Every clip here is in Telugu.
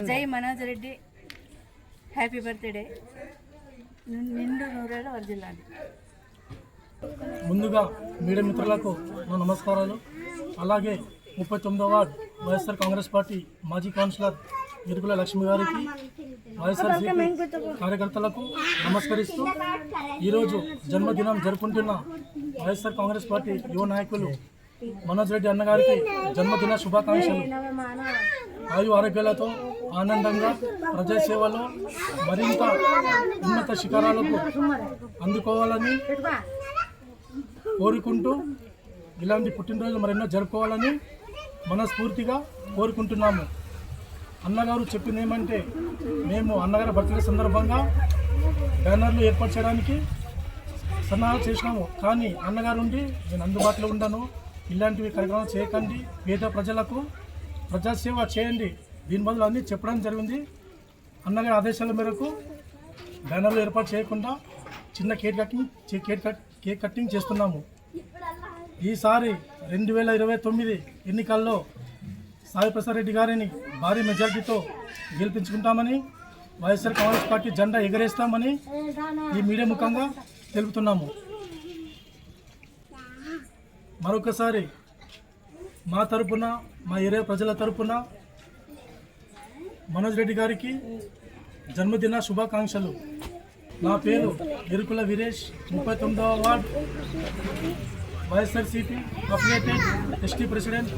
జై మనోజ్ రెడ్డి, హ్యాపీ బర్త్డే, నిండు నూరేళ్ళు వర్జిల్లాలి. ముందుగా మీడియా మిత్రులకు నా నమస్కారాలు. అలాగే 39వ వార్డ్ వైఎస్ఆర్ కాంగ్రెస్ పార్టీ మాజీ కౌన్సిలర్ ఇరుకుల లక్ష్మి గారికి, వైఎస్ఆర్సీపీ కార్యకర్తలకు నమస్కరిస్తూ ఈరోజు జన్మదినం జరుపుకుంటున్న వైఎస్ఆర్ కాంగ్రెస్ పార్టీ యువ నాయకులు మనోజ్ రెడ్డి అన్నగారికి జన్మదిన శుభాకాంక్షలు. ఆయు ఆరోగ్యాలతో ఆనందంగా ప్రజాసేవలో మరింత ఉన్నత శిఖరాలకు అందుకోవాలని కోరుకుంటూ ఇలాంటి పుట్టినరోజు మరెన్నో జరుపుకోవాలని మనస్ఫూర్తిగా కోరుకుంటున్నాము. అన్నగారు చెప్పింది ఏమంటే, మేము అన్నగారి బర్త్డే సందర్భంగా బ్యానర్లు ఏర్పాటు చేయడానికి సన్నాహాలు చేసినాము. కానీ అన్నగారు ఉండి నేను అందుబాటులో ఉండను, ఇలాంటివి కార్యక్రమాలు చేయకండి, పేద ప్రజలకు ప్రజాసేవ చేయండి, దీని బదులు అన్నీ చెప్పడం జరిగింది. అన్నగారి ఆదేశాల మేరకు బ్యానర్లు ఏర్పాటు చేయకుండా చిన్న కేక్ కటింగ్ చేస్తున్నాము. ఈసారి 2029 ఎన్నికల్లో సాయి ప్రసాద్ రెడ్డి గారిని భారీ మెజార్టీతో గెలిపించుకుంటామని, వైఎస్ఆర్ కాంగ్రెస్ పార్టీ జెండా ఎగరేస్తామని ఈ మీడియా ముఖంగా తెలుపుతున్నాము. మరొకసారి మా తరపున, మా ఏరియా ప్రజల తరపున మనోజ్ రెడ్డి గారికి జన్మదిన శుభాకాంక్షలు. నా పేరు ఎరుకుల వీరేష్, 39వ ward YSRCP affiliated ST president,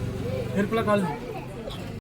Erukula colony.